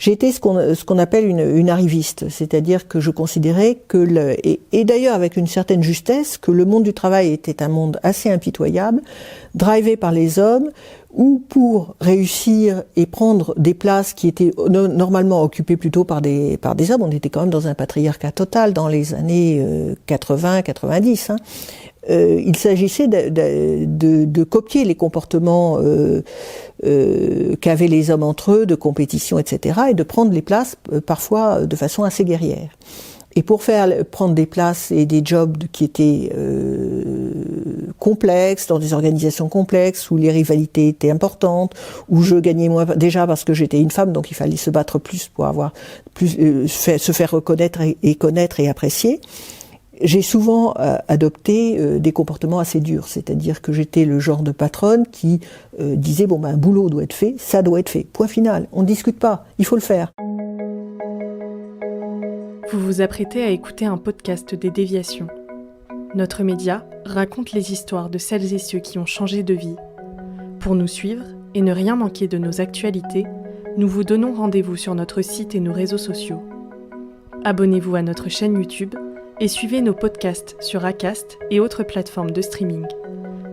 J'étais ce qu'on appelle une arriviste, c'est-à-dire que je considérais que et d'ailleurs avec une certaine justesse, que le monde du travail était un monde assez impitoyable, drivé par les hommes, où pour réussir et prendre des places qui étaient normalement occupées plutôt par des hommes, on était quand même dans un patriarcat total dans les années 80-90. Il s'agissait de copier les comportements qu'avaient les hommes entre eux, de compétition, etc., et de prendre les places parfois de façon assez guerrière. Et pour prendre des places et des jobs qui étaient complexes, dans des organisations complexes, où les rivalités étaient importantes, où je gagnais moins, déjà parce que j'étais une femme, donc il fallait se battre plus pour avoir plus, se faire reconnaître et connaître et apprécier. J'ai souvent adopté des comportements assez durs, c'est-à-dire que j'étais le genre de patronne qui disait bon ben un boulot doit être fait, ça doit être fait, point final, on ne discute pas, il faut le faire. Vous vous apprêtez à écouter un podcast des Déviations. Notre média raconte les histoires de celles et ceux qui ont changé de vie. Pour nous suivre et ne rien manquer de nos actualités, nous vous donnons rendez-vous sur notre site et nos réseaux sociaux. Abonnez-vous à notre chaîne YouTube et suivez nos podcasts sur Acast et autres plateformes de streaming.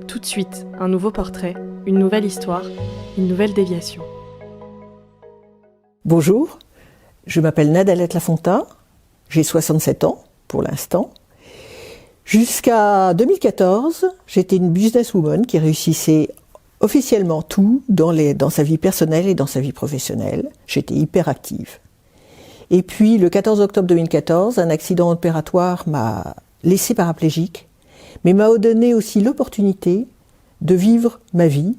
Tout de suite, un nouveau portrait, une nouvelle histoire, une nouvelle déviation. Bonjour, je m'appelle Nadalette Lafonta, j'ai 67 ans pour l'instant. Jusqu'à 2014, j'étais une businesswoman qui réussissait officiellement tout dans sa vie personnelle et dans sa vie professionnelle. J'étais hyper active. Et puis, le 14 octobre 2014, un accident opératoire m'a laissé paraplégique, mais m'a donné aussi l'opportunité de vivre ma vie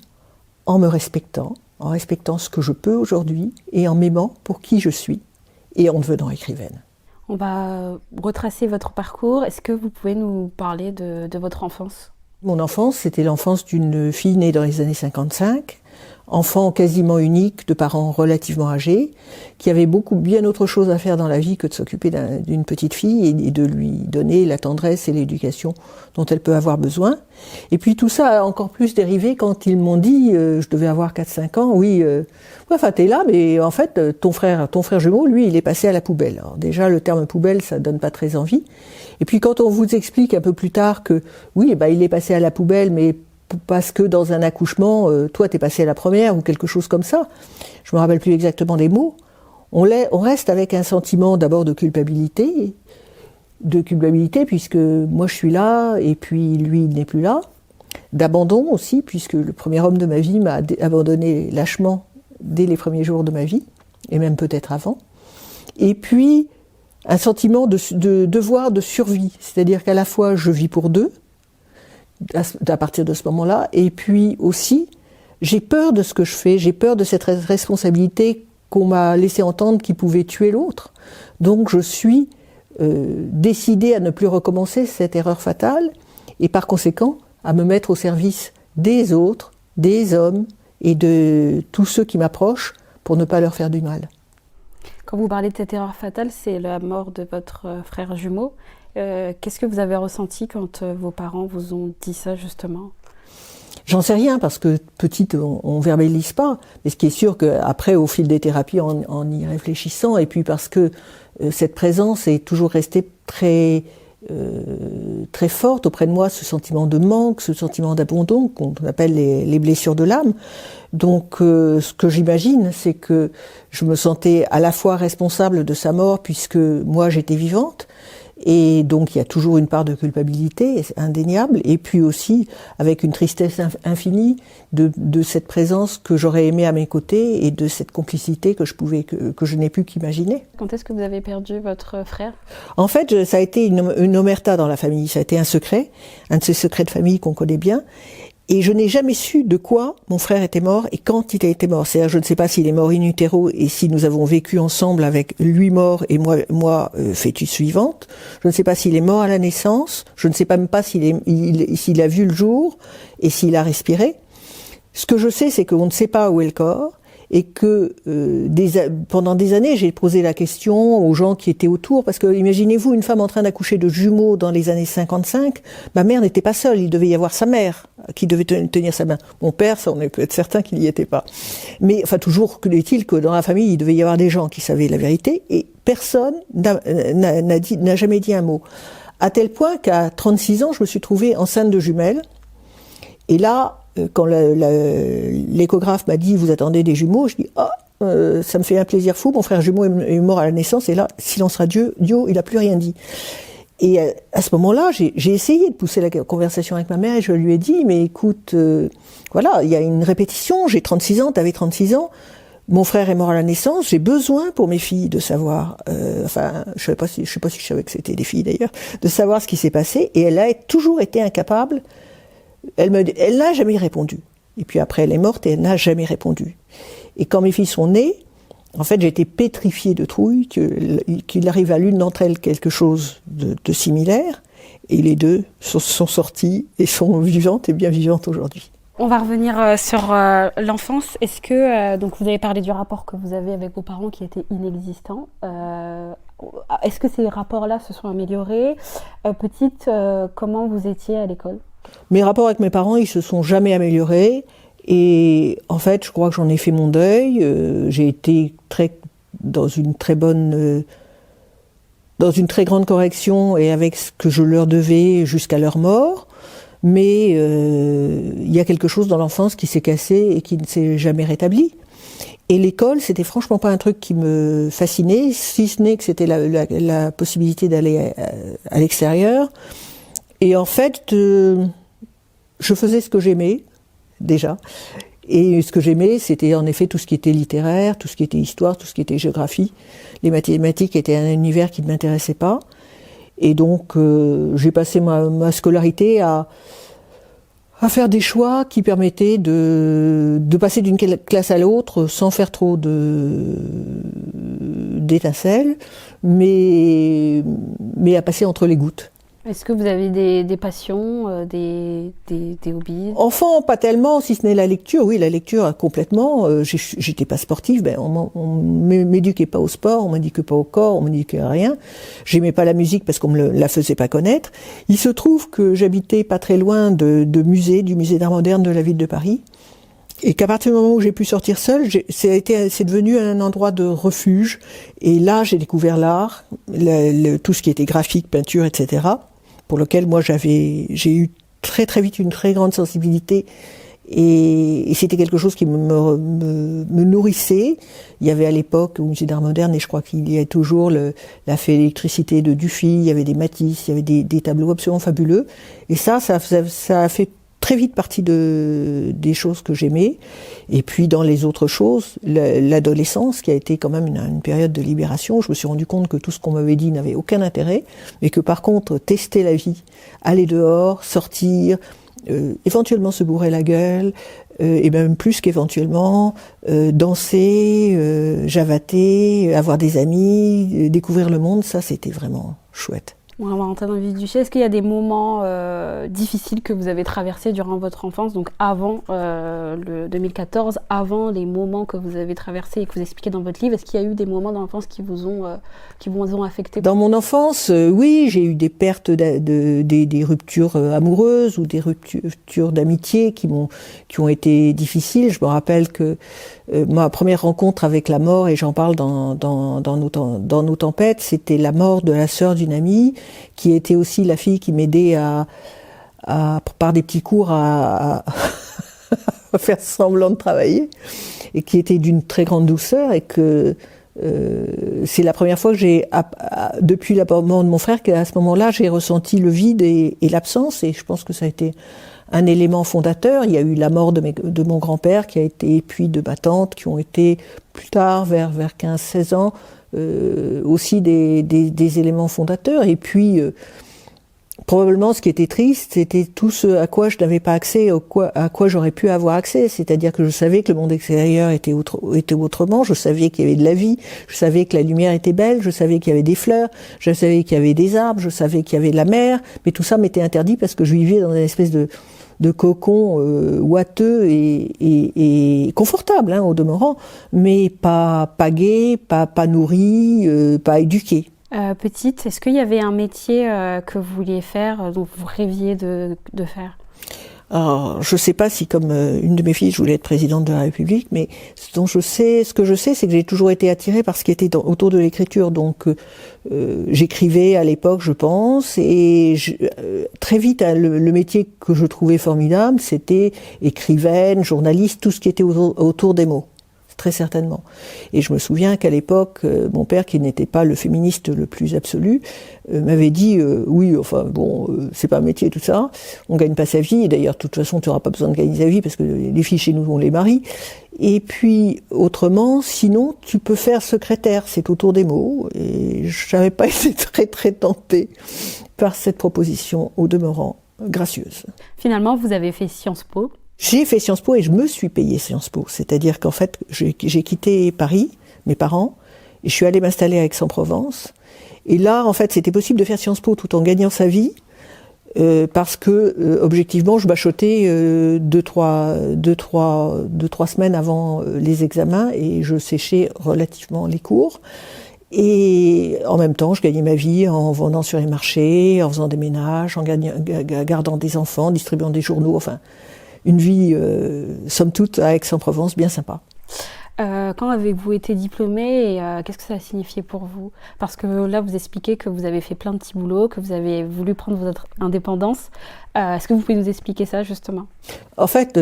en me respectant, en respectant ce que je peux aujourd'hui et en m'aimant pour qui je suis et en devenant écrivaine. On va retracer votre parcours. Est-ce que vous pouvez nous parler de votre enfance ? Mon enfance, c'était l'enfance d'une fille née dans les années 55, enfant quasiment unique, de parents relativement âgés, qui avait bien autre chose à faire dans la vie que de s'occuper d'une petite fille et de lui donner la tendresse et l'éducation dont elle peut avoir besoin. Et puis tout ça a encore plus dérivé quand ils m'ont dit, je devais avoir 4-5 ans, oui, enfin t'es là, mais en fait ton frère jumeau, lui, il est passé à la poubelle. Alors déjà le terme poubelle, ça donne pas très envie. Et puis quand on vous explique un peu plus tard que oui, il est passé à la poubelle, mais parce que dans un accouchement, toi t'es passé à la première ou quelque chose comme ça. Je me rappelle plus exactement les mots. On reste avec un sentiment d'abord de culpabilité puisque moi je suis là et puis lui il n'est plus là. D'abandon aussi puisque le premier homme de ma vie m'a abandonné lâchement dès les premiers jours de ma vie et même peut-être avant. Et puis un sentiment de devoir de survie, c'est-à-dire qu'à la fois je vis pour deux, à partir de ce moment-là, et puis aussi j'ai peur de ce que je fais, j'ai peur de cette responsabilité qu'on m'a laissé entendre qui pouvait tuer l'autre. Donc je suis décidée à ne plus recommencer cette erreur fatale et par conséquent à me mettre au service des autres, des hommes et de tous ceux qui m'approchent pour ne pas leur faire du mal. Quand vous parlez de cette erreur fatale, c'est la mort de votre frère jumeau. Qu'est-ce que vous avez ressenti quand vos parents vous ont dit ça justement ? J'en sais rien parce que petite, on verbalise pas. Mais ce qui est sûr qu'après, au fil des thérapies, en y réfléchissant, et puis parce que cette présence est toujours restée très forte auprès de moi, ce sentiment de manque, ce sentiment d'abandon qu'on appelle les blessures de l'âme. Donc ce que j'imagine, c'est que je me sentais à la fois responsable de sa mort puisque moi j'étais vivante, et donc il y a toujours une part de culpabilité indéniable, et puis aussi avec une tristesse infinie de cette présence que j'aurais aimée à mes côtés et de cette complicité que je n'ai pu qu'imaginer. Quand est-ce que vous avez perdu votre frère ? En fait, ça a été une omerta dans la famille, ça a été un secret, un de ces secrets de famille qu'on connaît bien. Et je n'ai jamais su de quoi mon frère était mort et quand il a été mort. C'est-à-dire, je ne sais pas s'il est mort in utero et si nous avons vécu ensemble avec lui mort et moi fœtus suivante. Je ne sais pas s'il est mort à la naissance. Je ne sais même pas s'il a vu le jour et s'il a respiré. Ce que je sais, c'est qu'on ne sait pas où est le corps et que pendant des années, j'ai posé la question aux gens qui étaient autour, parce que imaginez-vous une femme en train d'accoucher de jumeaux dans les années 55, ma mère n'était pas seule, il devait y avoir sa mère qui devait tenir sa main. Mon père, ça on peut être certain qu'il n'y était pas. Mais enfin toujours est-il que dans la famille, il devait y avoir des gens qui savaient la vérité, et personne n'a jamais dit un mot. À tel point qu'à 36 ans, je me suis trouvée enceinte de jumelles, et là, quand l'échographe m'a dit « vous attendez des jumeaux », je dis « ah, ça me fait un plaisir fou, mon frère jumeau est mort à la naissance », et là, silence radio, il n'a plus rien dit. Et à ce moment-là, j'ai essayé de pousser la conversation avec ma mère, et je lui ai dit « mais écoute, voilà, il y a une répétition, j'ai 36 ans, t'avais 36 ans, mon frère est mort à la naissance, j'ai besoin pour mes filles de savoir, enfin, je sais pas si je savais que c'était des filles d'ailleurs, de savoir ce qui s'est passé, et elle a toujours été incapable. Elle n'a jamais répondu. Et puis après, elle est morte et elle n'a jamais répondu. Et quand mes filles sont nées, en fait, j'ai été pétrifiée de trouille qu'il arrive à l'une d'entre elles quelque chose de similaire. Et les deux sont sorties et sont vivantes et bien vivantes aujourd'hui. On va revenir sur l'enfance. Est-ce que, donc vous avez parlé du rapport que vous avez avec vos parents qui était inexistant. Est-ce que ces rapports-là se sont améliorés? Petite, comment vous étiez à l'école? Mes rapports avec mes parents, ils se sont jamais améliorés. Et en fait, je crois que j'en ai fait mon deuil. J'ai été dans une très grande correction et avec ce que je leur devais jusqu'à leur mort. Mais il y a quelque chose dans l'enfance qui s'est cassé et qui ne s'est jamais rétabli. Et l'école, c'était franchement pas un truc qui me fascinait, si ce n'est que c'était la possibilité d'aller à l'extérieur. Et en fait, je faisais ce que j'aimais, déjà. Et ce que j'aimais, c'était en effet tout ce qui était littéraire, tout ce qui était histoire, tout ce qui était géographie. Les mathématiques étaient un univers qui ne m'intéressait pas. Et donc, j'ai passé ma scolarité à faire des choix qui permettaient de passer d'une classe à l'autre sans faire trop d'étincelles, mais à passer entre les gouttes. Est-ce que vous avez des passions, des hobbies? Enfant, pas tellement, si ce n'est la lecture. Oui, la lecture, complètement. J'étais pas sportive, on m'éduquait pas au sport, on m'éduquait pas au corps, on m'éduquait à rien. J'aimais pas la musique parce qu'on me la faisait pas connaître. Il se trouve que j'habitais pas très loin du musée d'art moderne de la ville de Paris. Et qu'à partir du moment où j'ai pu sortir seule, c'est devenu un endroit de refuge. Et là, j'ai découvert l'art, tout ce qui était graphique, peinture, etc., pour lequel moi j'ai eu très très vite une très grande sensibilité. Et c'était quelque chose qui me nourrissait. Il y avait à l'époque au musée d'art moderne, et je crois qu'il y a toujours la fée électricité de Dufy, il y avait des Matisse, il y avait des tableaux absolument fabuleux. Et ça a fait très vite partie des choses que j'aimais. Et puis dans les autres choses, l'adolescence qui a été quand même une période de libération, je me suis rendu compte que tout ce qu'on m'avait dit n'avait aucun intérêt, mais que par contre tester la vie, aller dehors, sortir, éventuellement se bourrer la gueule, et même plus qu'éventuellement danser, javater, avoir des amis, découvrir le monde, ça c'était vraiment chouette. On va rentrer dans le vif du sujet. Est-ce qu'il y a des moments difficiles que vous avez traversés durant votre enfance, donc avant le 2014, avant les moments que vous avez traversés et que vous expliquez dans votre livre? Est-ce qu'il y a eu des moments dans l'enfance qui vous ont affecté? Dans mon enfance, oui, j'ai eu des pertes, des ruptures amoureuses ou des ruptures d'amitié qui ont été difficiles. Je me rappelle que ma première rencontre avec la mort, et j'en parle dans nos tempêtes, c'était la mort de la sœur d'une amie, qui était aussi la fille qui m'aidait par des petits cours à faire semblant de travailler, et qui était d'une très grande douceur, et que c'est la première fois que depuis la mort de mon frère, qu'à ce moment-là, j'ai ressenti le vide et l'absence, et je pense que ça a été un élément fondateur. Il y a eu la mort de mon grand-père qui a été, et puis de ma tante, qui ont été plus tard, vers 15-16 ans, aussi des éléments fondateurs. Et puis, probablement, ce qui était triste, c'était tout ce à quoi je n'avais pas accès, à quoi j'aurais pu avoir accès. C'est-à-dire que je savais que le monde extérieur était autrement, je savais qu'il y avait de la vie, je savais que la lumière était belle, je savais qu'il y avait des fleurs, je savais qu'il y avait des arbres, je savais qu'il y avait de la mer, mais tout ça m'était interdit parce que je vivais dans une espèce cocon ouateux et confortable, hein, au demeurant, mais pas gai, pas nourri, pas éduqué. Petite, est-ce qu'il y avait un métier que vous vouliez faire, dont vous rêviez de faire ? Alors, je ne sais pas si, comme une de mes filles, je voulais être présidente de la République, mais ce que je sais, c'est que j'ai toujours été attirée par ce qui était autour de l'écriture. Donc, j'écrivais à l'époque, je pense, et très vite, le métier que je trouvais formidable, c'était écrivaine, journaliste, tout ce qui était autour des mots. Très certainement. Et je me souviens qu'à l'époque, mon père, qui n'était pas le féministe le plus absolu, m'avait dit oui, enfin bon, c'est pas un métier tout ça, on gagne pas sa vie, et d'ailleurs de toute façon tu n'auras pas besoin de gagner sa vie parce que les filles chez nous on les marie. Et puis autrement, sinon tu peux faire secrétaire, c'est autour des mots, et je n'avais pas été très tentée par cette proposition au demeurant gracieuse. Finalement, vous avez fait Sciences Po. J'ai fait Sciences Po et je me suis payée Sciences Po. C'est-à-dire qu'en fait, j'ai quitté Paris, mes parents, et je suis allée m'installer à Aix-en-Provence. Et là, en fait, c'était possible de faire Sciences Po tout en gagnant sa vie, parce que, objectivement, je bachotais deux, trois semaines avant les examens et je séchais relativement les cours. Et en même temps, je gagnais ma vie en vendant sur les marchés, en faisant des ménages, en gardant des enfants, distribuant des journaux, enfin... Une vie, somme toute, à Aix-en-Provence, bien sympa. Quand avez-vous été diplômée et qu'est-ce que ça a signifié pour vous ? Parce que là, vous expliquez que vous avez fait plein de petits boulots, que vous avez voulu prendre votre indépendance. Est-ce que vous pouvez nous expliquer ça, justement ? En fait,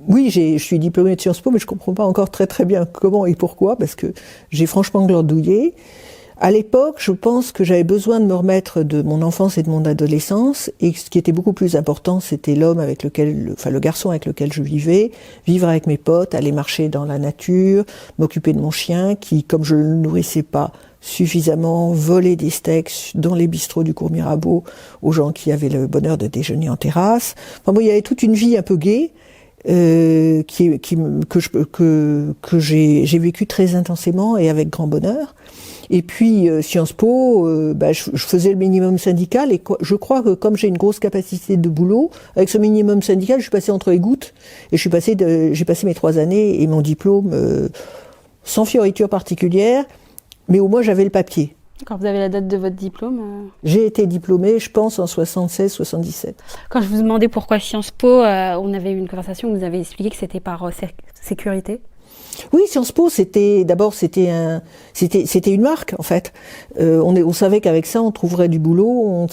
oui, je suis diplômée de Sciences Po, mais je ne comprends pas encore très bien comment et pourquoi, parce que j'ai franchement glandouillé. À l'époque, je pense que j'avais besoin de me remettre de mon enfance et de mon adolescence, et ce qui était beaucoup plus important, c'était le garçon avec lequel je vivais, vivre avec mes potes, aller marcher dans la nature, m'occuper de mon chien, qui, comme je ne le nourrissais pas suffisamment, volait des steaks dans les bistrots du cours Mirabeau aux gens qui avaient le bonheur de déjeuner en terrasse. Enfin bon, il y avait toute une vie un peu gaie, que j'ai vécu très intensément et avec grand bonheur. Et puis Sciences Po, je faisais le minimum syndical et je crois que comme j'ai une grosse capacité de boulot, avec ce minimum syndical, je suis passée entre les gouttes et j'ai passé mes 3 années et mon diplôme sans fioriture particulière, mais au moins j'avais le papier. Quand vous avez la date de votre diplôme J'ai été diplômée, je pense, en 76-77. Quand je vous demandais pourquoi Sciences Po, on avait eu une conversation où vous avez expliqué que c'était par sécurité. Oui, Sciences Po, c'était une marque en fait. On savait qu'avec ça, on trouverait du boulot.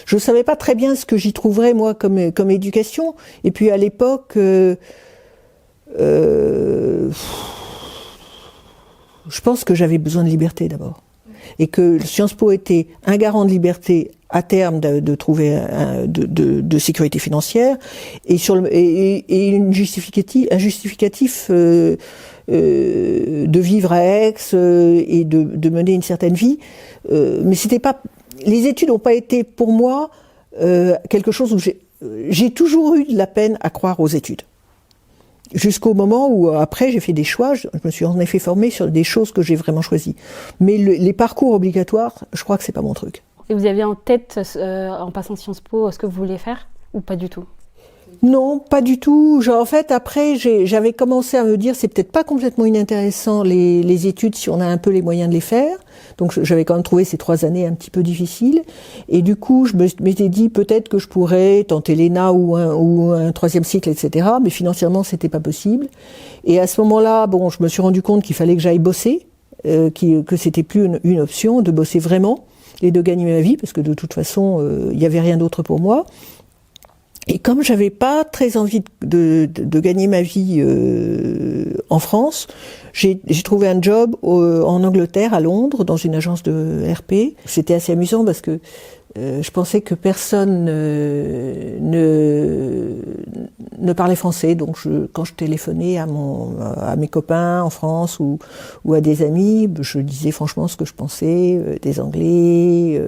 Je savais pas très bien ce que j'y trouverais moi comme éducation. Et puis à l'époque, je pense que j'avais besoin de liberté d'abord, et que Sciences Po était un garant de liberté à terme de trouver de sécurité financière et un justificatif de vivre à Aix et de mener une certaine vie, mais c'était pas, les études n'ont pas été pour moi quelque chose où j'ai toujours eu de la peine à croire aux études. Jusqu'au moment où, après, j'ai fait des choix, je me suis en effet formée sur des choses que j'ai vraiment choisies. Mais les parcours obligatoires, je crois que c'est pas mon truc. Et vous aviez en tête, en passant Sciences Po, ce que vous vouliez faire, ou pas du tout ? Non, pas du tout. En fait, après, j'avais commencé à me dire, c'est peut-être pas complètement inintéressant les études si on a un peu les moyens de les faire. Donc, j'avais quand même trouvé ces 3 années un petit peu difficiles. Et du coup, je m'étais dit peut-être que je pourrais tenter l'ENA ou un 3e cycle, etc. Mais financièrement, c'était pas possible. Et à ce moment-là, je me suis rendu compte qu'il fallait que j'aille bosser, que c'était plus une option de bosser vraiment et de gagner ma vie, parce que de toute façon, il y avait rien d'autre pour moi. Et comme j'avais pas très envie de gagner ma vie en France, j'ai trouvé un job en Angleterre, à Londres, dans une agence de RP. C'était assez amusant parce que je pensais que personne ne parlait français. Donc quand je téléphonais à mes copains en France ou à des amis, je disais franchement ce que je pensais des Anglais,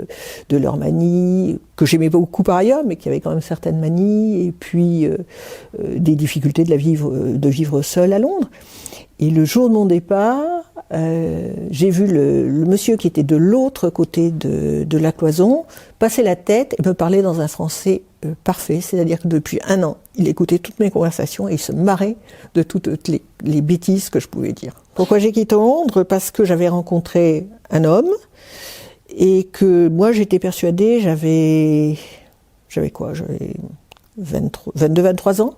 de leur manie, que j'aimais beaucoup par ailleurs, mais qui avait quand même certaines manies, et puis des difficultés de vivre seule à Londres. Et le jour de mon départ, j'ai vu le monsieur qui était de l'autre côté de la cloison passer la tête et me parler dans un français parfait, c'est-à-dire que depuis 1 an, il écoutait toutes mes conversations et il se marrait de toutes les bêtises que je pouvais dire. Pourquoi j'ai quitté Londres ? Parce que j'avais rencontré un homme et que moi j'étais persuadée, j'avais 22-23 ans.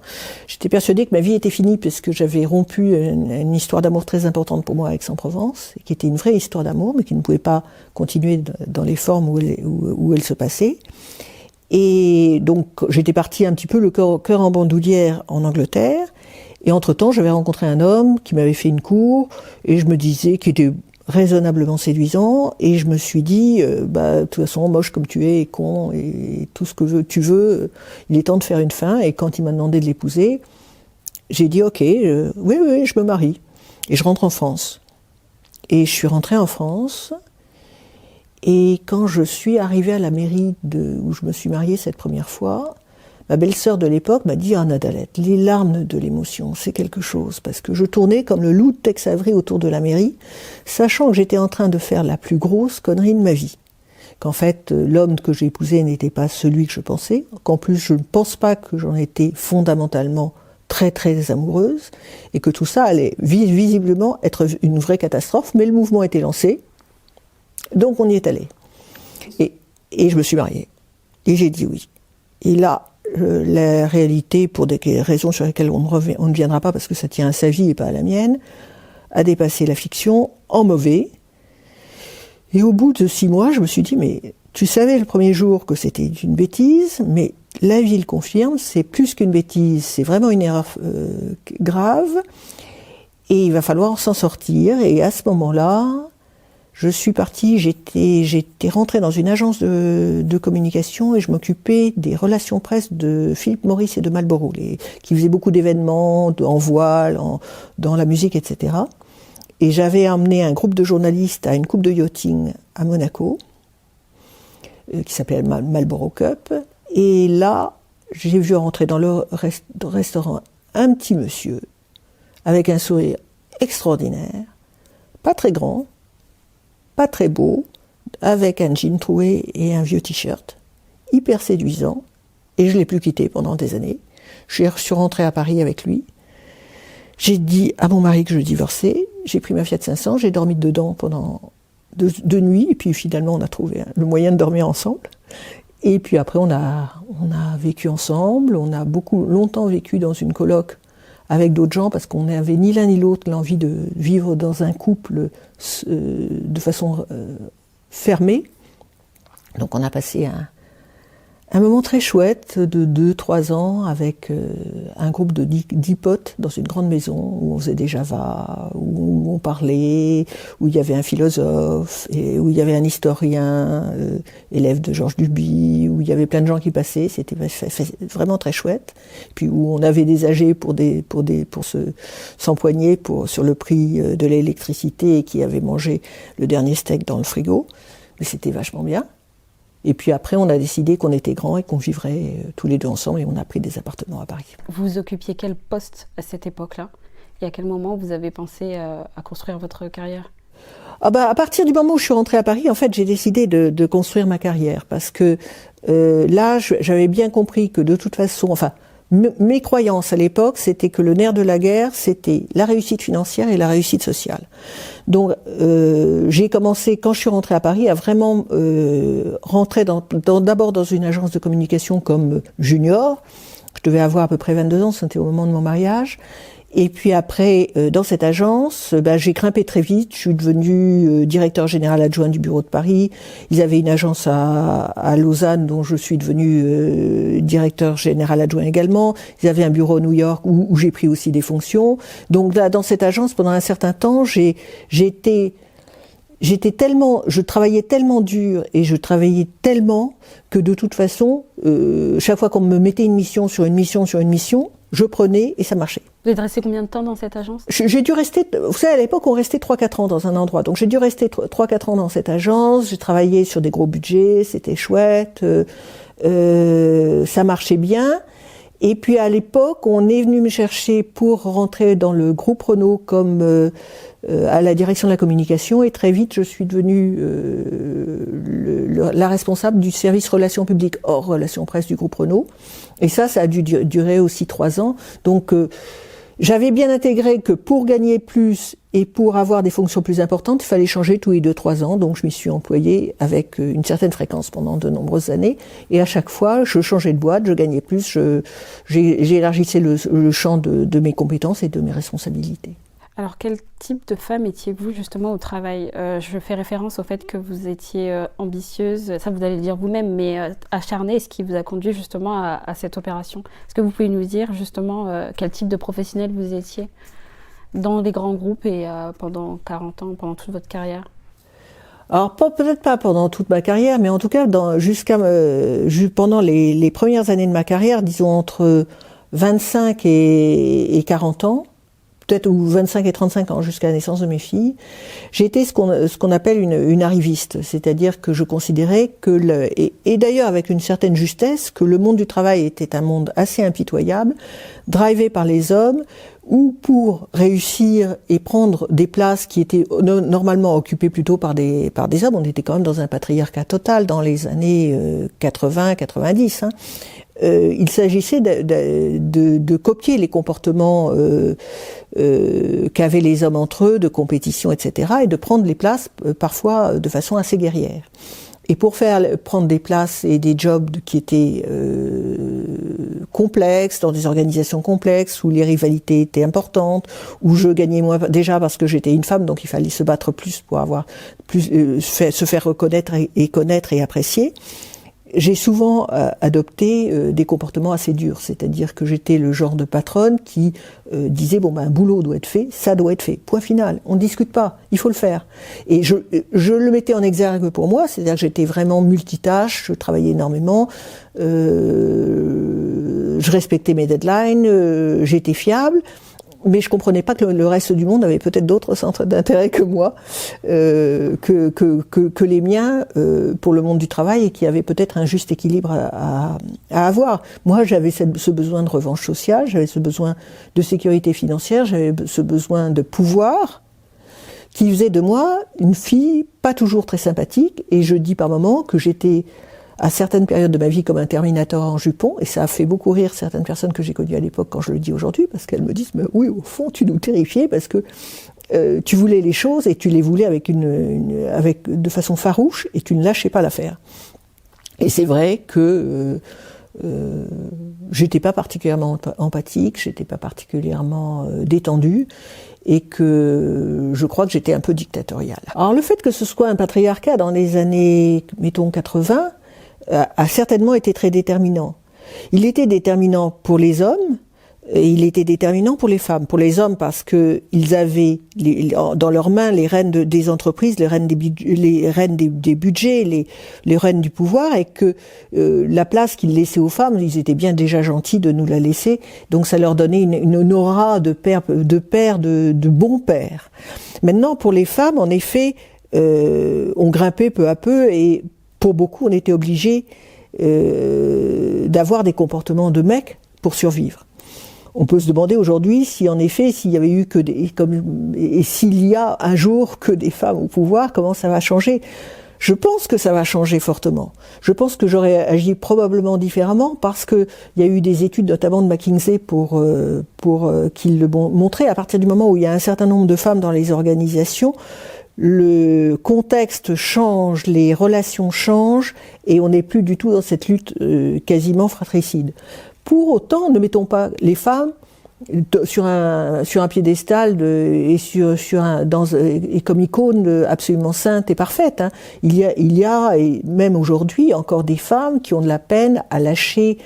J'étais persuadée que ma vie était finie parce que j'avais rompu une histoire d'amour très importante pour moi à Aix-en-Provence, qui était une vraie histoire d'amour, mais qui ne pouvait pas continuer dans les formes où elle se passait. Et donc j'étais partie un petit peu le cœur en bandoulière en Angleterre. Et entre-temps, j'avais rencontré un homme qui m'avait fait une cour, et je me disais qu'il était raisonnablement séduisant, et je me suis dit, de toute façon, moche comme tu es, et con, et tout ce que tu veux, il est temps de faire une fin. Et quand il m'a demandé de l'épouser, j'ai dit, ok, oui, je me marie. Et je rentre en France. Et je suis rentrée en France, et quand je suis arrivée à la mairie où je me suis mariée cette première fois, ma belle-sœur de l'époque m'a dit « Ah, Nadalette, les larmes de l'émotion, c'est quelque chose. » Parce que je tournais comme le loup de Tex Avery autour de la mairie, sachant que j'étais en train de faire la plus grosse connerie de ma vie. Qu'en fait, l'homme que j'ai épousé n'était pas celui que je pensais. Qu'en plus, je ne pense pas que j'en étais fondamentalement très, très amoureuse. Et que tout ça allait visiblement être une vraie catastrophe. Mais le mouvement était lancé. Donc on y est allé. Et je me suis mariée. Et j'ai dit oui. Et là, la réalité, pour des raisons sur lesquelles on ne viendra pas parce que ça tient à sa vie et pas à la mienne, a dépassé la fiction en mauvais. Et au bout de 6 mois, je me suis dit, mais tu savais le premier jour que c'était une bêtise, mais la vie le confirme, c'est plus qu'une bêtise, c'est vraiment une erreur grave, et il va falloir s'en sortir. Et à ce moment-là, je suis partie, j'étais rentrée dans une agence de communication et je m'occupais des relations presse de Philip Morris et de Marlboro, qui faisaient beaucoup d'événements en voile, dans la musique, etc. Et j'avais emmené un groupe de journalistes à une coupe de yachting à Monaco, qui s'appelait Marlboro Cup. Et là, j'ai vu rentrer dans le restaurant un petit monsieur, avec un sourire extraordinaire, pas très grand, pas très beau, avec un jean troué et un vieux t-shirt, hyper séduisant, et je ne l'ai plus quitté pendant des années. Je suis rentrée à Paris avec lui. J'ai dit à mon mari que je divorçais, j'ai pris ma Fiat 500, j'ai dormi dedans pendant 2 nuits, et puis finalement on a trouvé le moyen de dormir ensemble. Et puis après on a vécu ensemble, on a longtemps vécu dans une coloc avec d'autres gens, parce qu'on n'avait ni l'un ni l'autre l'envie de vivre dans un couple de façon fermée. Donc on a passé un moment très chouette de 2-3 ans avec un groupe de 10 potes dans une grande maison où on faisait des Java, où on parlait, où il y avait un philosophe, et où il y avait un historien, élève de Georges Duby, où il y avait plein de gens qui passaient. C'était vraiment très chouette. Puis où on avait des AG pour s'empoigner sur le prix de l'électricité, et qui avaient mangé le dernier steak dans le frigo. Mais c'était vachement bien. Et puis après, on a décidé qu'on était grands et qu'on vivrait tous les deux ensemble, et on a pris des appartements à Paris. Vous occupiez quel poste à cette époque-là ? Et à quel moment vous avez pensé à construire votre carrière ? À partir du moment où je suis rentrée à Paris, en fait, j'ai décidé de construire ma carrière. Parce que là, j'avais bien compris que de toute façon, mes croyances à l'époque, c'était que le nerf de la guerre, c'était la réussite financière et la réussite sociale. Donc, j'ai commencé, quand je suis rentrée à Paris, à vraiment rentrer d'abord dans une agence de communication comme junior. Je devais avoir à peu près 22 ans, c'était au moment de mon mariage. Et puis après, dans cette agence, j'ai grimpé très vite. Je suis devenue directeur général adjoint du bureau de Paris. Ils avaient une agence à Lausanne, dont je suis devenue directeur général adjoint également. Ils avaient un bureau à New York où j'ai pris aussi des fonctions. Donc là, dans cette agence, pendant un certain temps, je travaillais tellement dur et je travaillais tellement que de toute façon, chaque fois qu'on me mettait une mission, je prenais et ça marchait. Vous êtes resté combien de temps dans cette agence ? J'ai dû rester, vous savez, à l'époque, on restait 3-4 ans dans un endroit. Donc j'ai dû rester 3-4 ans dans cette agence. J'ai travaillé sur des gros budgets, c'était chouette, ça marchait bien. Et puis à l'époque, on est venu me chercher pour rentrer dans le groupe Renault comme à la direction de la communication, et très vite je suis devenue la responsable du service relations publiques hors relations presse du groupe Renault. Et ça a dû durer aussi 3 ans. Donc j'avais bien intégré que pour gagner plus et pour avoir des fonctions plus importantes, il fallait changer tous les 2-3 ans. Donc je m'y suis employée avec une certaine fréquence pendant de nombreuses années. Et à chaque fois, je changeais de boîte, je gagnais plus, j'élargissais le champ de mes compétences et de mes responsabilités. Alors, quel type de femme étiez-vous justement au travail ? Je fais référence au fait que vous étiez ambitieuse, ça vous allez le dire vous-même, mais acharnée, ce qui vous a conduit justement à cette opération. Est-ce que vous pouvez nous dire justement quel type de professionnel vous étiez dans les grands groupes et pendant 40 ans, pendant toute votre carrière ? Alors peut-être pas pendant toute ma carrière, mais en tout cas pendant les premières années de ma carrière, disons entre 25 et 40 ans, peut-être ou 25 et 35 ans jusqu'à la naissance de mes filles, j'étais ce qu'on appelle une arriviste, c'est-à-dire que je considérais que et d'ailleurs avec une certaine justesse, que le monde du travail était un monde assez impitoyable, drivé par les hommes, où pour réussir et prendre des places qui étaient normalement occupées plutôt par des hommes, on était quand même dans un patriarcat total dans les années 80-90, il s'agissait de copier les comportements qu'avaient les hommes entre eux, de compétition, etc., et de prendre les places parfois de façon assez guerrière. Et pour prendre des places et des jobs qui étaient complexes, dans des organisations complexes, où les rivalités étaient importantes, où je gagnais moins, déjà parce que j'étais une femme, donc il fallait se battre plus pour avoir plus, se faire reconnaître et connaître et apprécier. J'ai souvent adopté des comportements assez durs, c'est-à-dire que j'étais le genre de patronne qui disait un boulot doit être fait, ça doit être fait, point final, on ne discute pas, il faut le faire. Et je le mettais en exergue pour moi, c'est-à-dire que j'étais vraiment multitâche, je travaillais énormément, je respectais mes deadlines, j'étais fiable. Mais je comprenais pas que le reste du monde avait peut-être d'autres centres d'intérêt que moi, que les miens pour le monde du travail, et qui avaient peut-être un juste équilibre à avoir. Moi, j'avais ce besoin de revanche sociale, j'avais ce besoin de sécurité financière, j'avais ce besoin de pouvoir, qui faisait de moi une fille pas toujours très sympathique. Et je dis par moments que j'étais à certaines périodes de ma vie comme un Terminator en jupon, et ça a fait beaucoup rire certaines personnes que j'ai connues à l'époque quand je le dis aujourd'hui, parce qu'elles me disent mais oui, au fond tu nous terrifiais parce que tu voulais les choses et tu les voulais avec de façon farouche, et tu ne lâchais pas l'affaire. Et c'est vrai que j'étais pas particulièrement empathique, j'étais pas particulièrement détendue, et que je crois que j'étais un peu dictatoriale. Alors le fait que ce soit un patriarcat dans les années, mettons 80, a certainement été très déterminant. Il était déterminant pour les hommes, et il était déterminant pour les femmes. Pour les hommes parce que ils avaient dans leurs mains les rênes des entreprises, les rênes des budgets, les rênes du pouvoir, et que la place qu'ils laissaient aux femmes, ils étaient bien déjà gentils de nous la laisser. Donc ça leur donnait une aura de bons pères. Maintenant, pour les femmes, en effet, on grimpait peu à peu, et pour beaucoup, on était obligés d'avoir des comportements de mecs pour survivre. On peut se demander aujourd'hui si, en effet, s'il y avait eu et s'il y a un jour que des femmes au pouvoir, comment ça va changer ? Je pense que ça va changer fortement. Je pense que j'aurais agi probablement différemment, parce que il y a eu des études, notamment de McKinsey, pour qu'ils le montraient. À partir du moment où il y a un certain nombre de femmes dans les organisations, le contexte change, les relations changent, et on n'est plus du tout dans cette lutte quasiment fratricide. Pour autant, ne mettons pas les femmes sur un piédestal et comme icône absolument sainte et parfaite. Il y a et même aujourd'hui encore des femmes qui ont de la peine à lâcher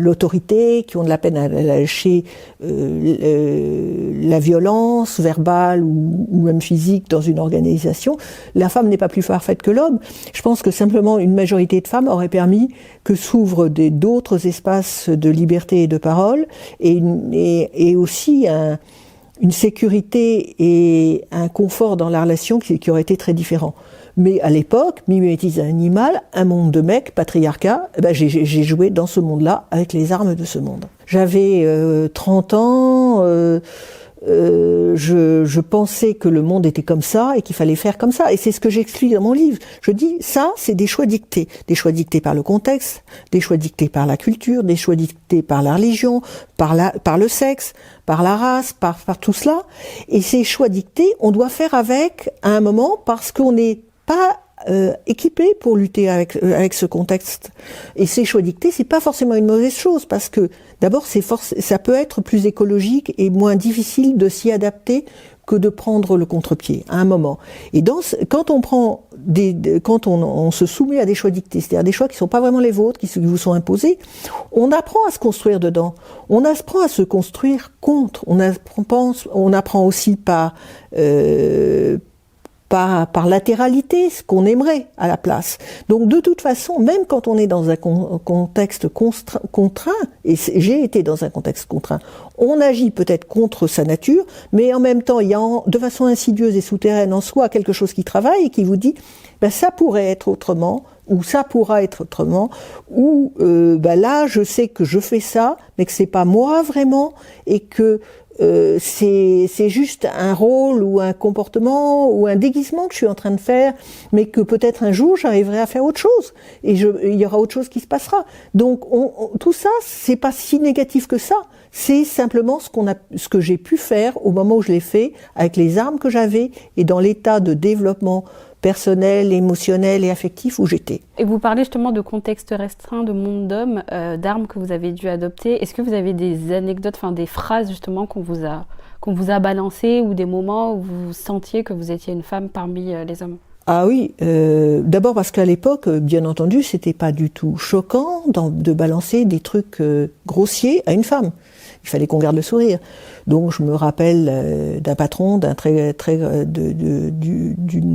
l'autorité, qui ont de la peine à lâcher la violence verbale ou même physique dans une organisation. La femme n'est pas plus parfaite que l'homme. Je pense que simplement une majorité de femmes aurait permis que s'ouvrent d'autres espaces de liberté et de parole, et aussi une sécurité et un confort dans la relation qui aurait été très différent. Mais à l'époque, mimétisme animal, un monde de mecs, patriarcat, j'ai joué dans ce monde-là avec les armes de ce monde. J'avais 30 ans, je pensais que le monde était comme ça et qu'il fallait faire comme ça. Et c'est ce que j'explique dans mon livre. Je dis, ça, c'est des choix dictés. Des choix dictés par le contexte, des choix dictés par la culture, des choix dictés par la religion, par le sexe, par la race, par tout cela. Et ces choix dictés, on doit faire avec à un moment parce qu'on n'est pas équipé pour lutter avec ce contexte. Et ces choix dictés, c'est pas forcément une mauvaise chose parce que d'abord, ça peut être plus écologique et moins difficile de s'y adapter que de prendre le contre-pied à un moment. Et quand on prend quand on se soumet à des choix dictés, c'est-à-dire des choix qui sont pas vraiment les vôtres, qui vous sont imposés, on apprend à se construire dedans. On apprend à se construire contre. On apprend aussi par latéralité, ce qu'on aimerait à la place. Donc de toute façon, même quand on est dans un contexte contraint, et j'ai été dans un contexte contraint, on agit peut-être contre sa nature, mais en même temps, il y a de façon insidieuse et souterraine en soi quelque chose qui travaille et qui vous dit ça pourrait être autrement, ou ça pourra être autrement, ou là je sais que je fais ça, mais que c'est pas moi vraiment, et que c'est juste un rôle ou un comportement ou un déguisement que je suis en train de faire, mais que peut-être un jour j'arriverai à faire autre chose et il y aura autre chose qui se passera. Donc tout ça, c'est pas si négatif que ça. C'est simplement ce que j'ai pu faire au moment où je l'ai fait, avec les armes que j'avais et dans l'état de développement personnel, émotionnel et affectif où j'étais. Et vous parlez justement de contexte restreint, de monde d'hommes, d'armes que vous avez dû adopter. Est-ce que vous avez des anecdotes, des phrases justement qu'on vous a balancées ou des moments où vous sentiez que vous étiez une femme parmi les hommes ? Ah oui, d'abord parce qu'à l'époque, bien entendu, c'était pas du tout choquant de balancer des trucs grossiers à une femme. Il fallait qu'on garde le sourire. Donc je me rappelle d'un patron d'une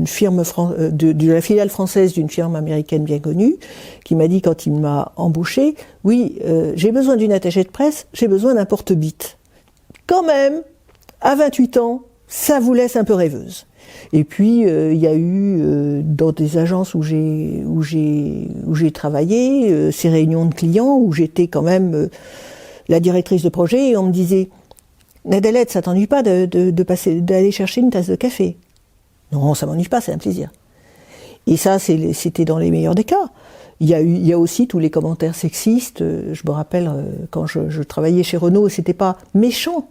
firme de la filiale française d'une firme américaine bien connue, qui m'a dit quand il m'a embauché, oui, j'ai besoin d'une attachée de presse, j'ai besoin d'un porte-bite. Quand même, à 28 ans, ça vous laisse un peu rêveuse. Et puis il y a eu dans des agences où j'ai travaillé ces réunions de clients où j'étais quand même la directrice de projet et on me disait Nadalette, ça t'ennuie pas d'aller chercher une tasse de café? Non, ça m'ennuie pas, c'est un plaisir. Et ça, c'était dans les meilleurs des cas. Il y a aussi tous les commentaires sexistes. Je me rappelle quand je travaillais chez Renault, c'était pas méchant.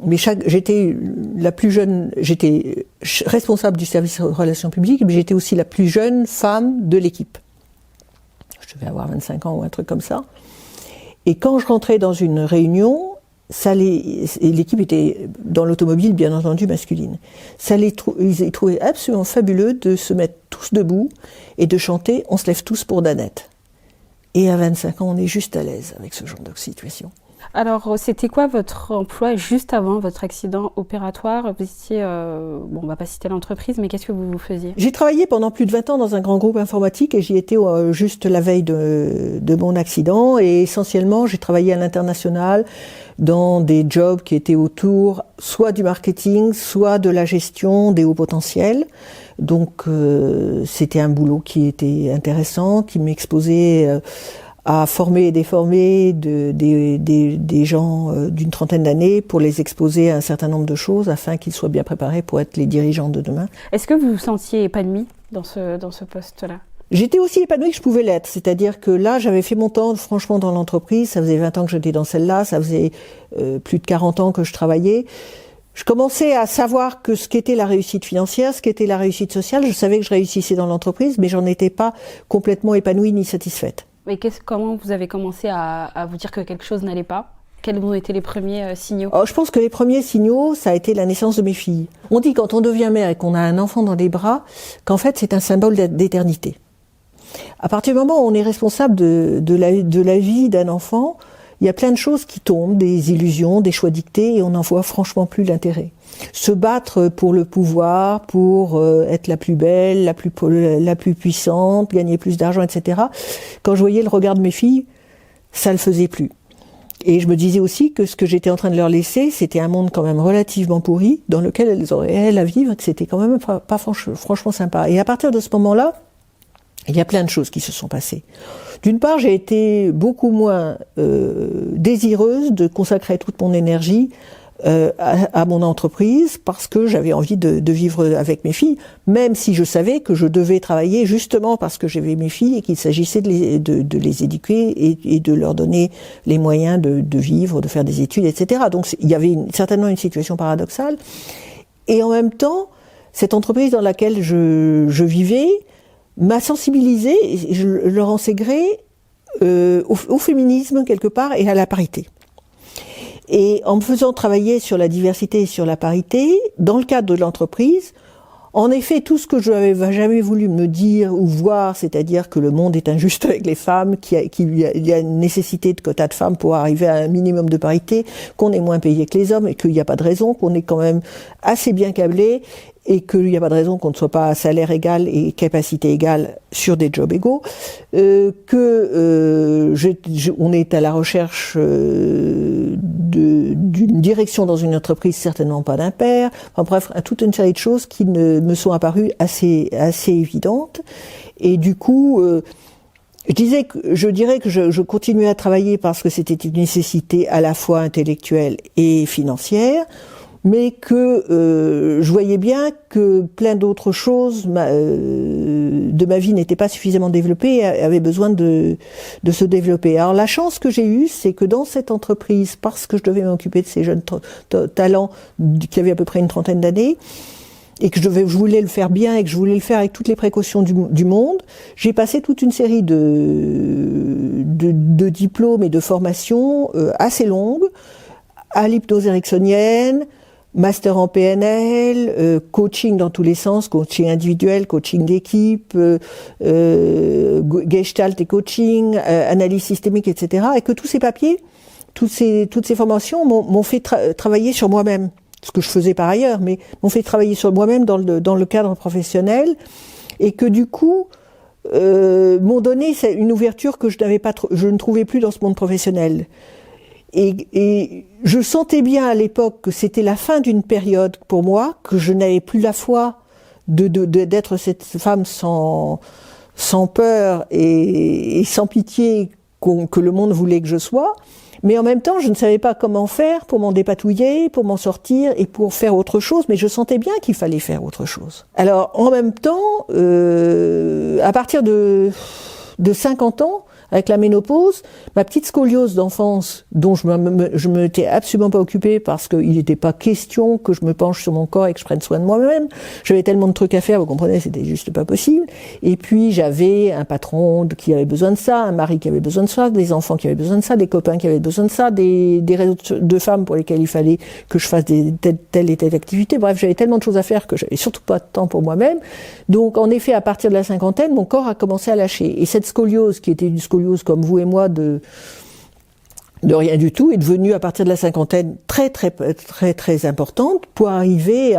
Mais j'étais la plus jeune, j'étais responsable du service relations publiques, mais j'étais aussi la plus jeune femme de l'équipe. Je devais avoir 25 ans ou un truc comme ça. Et quand je rentrais dans une réunion, et l'équipe était dans l'automobile, bien entendu, masculine. Ils trouvaient absolument fabuleux de se mettre tous debout et de chanter « On se lève tous pour Danette ». Et à 25 ans, on est juste à l'aise avec ce genre de situation. Alors, c'était quoi votre emploi juste avant votre accident opératoire? Vous étiez, on va pas citer l'entreprise, mais qu'est-ce que vous faisiez? J'ai travaillé pendant plus de 20 ans dans un grand groupe informatique et j'y étais juste la veille de mon accident. Et essentiellement, j'ai travaillé à l'international dans des jobs qui étaient autour soit du marketing, soit de la gestion des hauts potentiels. Donc, c'était un boulot qui était intéressant, qui m'exposait à former et déformer des gens d'une trentaine d'années pour les exposer à un certain nombre de choses afin qu'ils soient bien préparés pour être les dirigeants de demain. Est-ce que vous vous sentiez épanouie dans ce poste-là? J'étais aussi épanouie que je pouvais l'être, c'est-à-dire que là, j'avais fait mon temps, franchement, dans l'entreprise, ça faisait 20 ans que j'étais dans celle-là, ça faisait plus de 40 ans que je travaillais. Je commençais à savoir que ce qu'était la réussite financière, ce qu'était la réussite sociale, je savais que je réussissais dans l'entreprise, mais j'en étais pas complètement épanouie ni satisfaite. Mais comment vous avez commencé à vous dire que quelque chose n'allait pas? Quels ont été les premiers signaux? Je pense que les premiers signaux, ça a été la naissance de mes filles. On dit quand on devient mère et qu'on a un enfant dans les bras, qu'en fait c'est un symbole d'éternité. À partir du moment où on est responsable de la vie d'un enfant, il y a plein de choses qui tombent, des illusions, des choix dictés, et on n'en voit franchement plus l'intérêt. Se battre pour le pouvoir, pour être la plus belle, la plus puissante, gagner plus d'argent, etc. Quand je voyais le regard de mes filles, ça le faisait plus. Et je me disais aussi que ce que j'étais en train de leur laisser, c'était un monde quand même relativement pourri, dans lequel elles auraient elles à vivre, que c'était quand même pas franchement sympa. Et à partir de ce moment-là, il y a plein de choses qui se sont passées. D'une part, j'ai été beaucoup moins désireuse de consacrer toute mon énergie à mon entreprise parce que j'avais envie de vivre avec mes filles, même si je savais que je devais travailler justement parce que j'avais mes filles et qu'il s'agissait de les éduquer et de leur donner les moyens de vivre, de faire des études, etc. Donc il y avait certainement une situation paradoxale. Et en même temps, cette entreprise dans laquelle je vivais m'a sensibilisée, et je leur en sais gré, au féminisme quelque part et à la parité. Et en me faisant travailler sur la diversité et sur la parité, dans le cadre de l'entreprise, en effet, tout ce que je n'avais jamais voulu me dire ou voir, c'est-à-dire que le monde est injuste avec les femmes, qu'il y a une nécessité de quotas de femmes pour arriver à un minimum de parité, qu'on est moins payé que les hommes et qu'il n'y a pas de raison, qu'on est quand même assez bien câblé et qu'il n'y a pas de raison qu'on ne soit pas à salaire égal et capacité égale sur des jobs égaux, on est à la recherche d'une direction dans une entreprise, certainement pas d'un père, enfin bref, toute une série de choses qui me sont apparues assez évidentes. Et du coup, je dirais que je continuais à travailler parce que c'était une nécessité à la fois intellectuelle et financière, mais que je voyais bien que plein d'autres choses de ma vie n'étaient pas suffisamment développées et avaient besoin de se développer. Alors la chance que j'ai eue, c'est que dans cette entreprise, parce que je devais m'occuper de ces jeunes talents qui avaient à peu près une trentaine d'années, et que je voulais le faire bien et que je voulais le faire avec toutes les précautions du monde, j'ai passé toute une série de diplômes et de formations assez longues à l'hypnose ericksonienne, master en PNL, coaching dans tous les sens, coaching individuel, coaching d'équipe, gestalt et coaching, analyse systémique, etc. Et que tous ces papiers, toutes ces formations m'ont fait travailler sur moi-même, ce que je faisais par ailleurs, mais m'ont fait travailler sur moi-même dans le cadre professionnel, et que du coup m'ont donné une ouverture que je ne trouvais plus dans ce monde professionnel. Et je sentais bien à l'époque que c'était la fin d'une période pour moi, que je n'avais plus la foi d'être cette femme sans peur et sans pitié que le monde voulait que je sois. Mais en même temps, je ne savais pas comment faire pour m'en dépatouiller, pour m'en sortir et pour faire autre chose. Mais je sentais bien qu'il fallait faire autre chose. Alors, en même temps, à partir de 50 ans, avec la ménopause, ma petite scoliose d'enfance, dont je m'étais absolument pas occupée parce qu'il n'était pas question que je me penche sur mon corps et que je prenne soin de moi-même. J'avais tellement de trucs à faire, vous comprenez, c'était juste pas possible. Et puis j'avais un patron qui avait besoin de ça, un mari qui avait besoin de ça, des enfants qui avaient besoin de ça, des copains qui avaient besoin de ça, des réseaux de femmes pour lesquels il fallait que je fasse telle et telle activité. Bref, j'avais tellement de choses à faire que j'avais surtout pas de temps pour moi-même. Donc en effet, à partir de la cinquantaine, mon corps a commencé à lâcher. Et cette scoliose, qui était une scoliose comme vous et moi de rien du tout, est devenue à partir de la cinquantaine très très très très importante pour arriver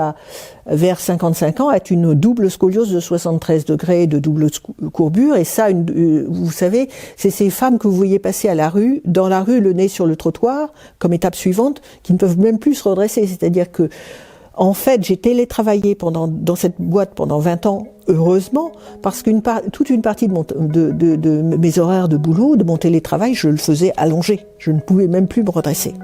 vers 55 ans à être une double scoliose de 73 degrés de double courbure. Et ça, vous savez, c'est ces femmes que vous voyez passer dans la rue, le nez sur le trottoir, comme étape suivante, qui ne peuvent même plus se redresser. C'est-à-dire que en fait, j'ai télétravaillé dans cette boîte pendant 20 ans, heureusement, parce toute une partie de mes horaires de boulot, de mon télétravail, je le faisais allongé. Je ne pouvais même plus me redresser.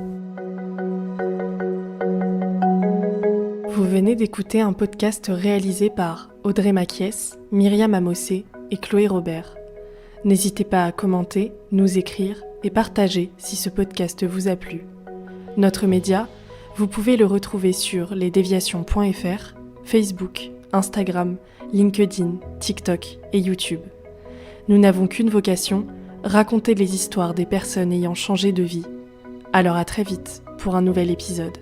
Vous venez d'écouter un podcast réalisé par Audrey Maquies, Myriam Amossé et Chloé Robert. N'hésitez pas à commenter, nous écrire et partager si ce podcast vous a plu. Notre média, vous pouvez le retrouver sur lesdéviations.fr, Facebook, Instagram, LinkedIn, TikTok et YouTube. Nous n'avons qu'une vocation, raconter les histoires des personnes ayant changé de vie. Alors à très vite pour un nouvel épisode.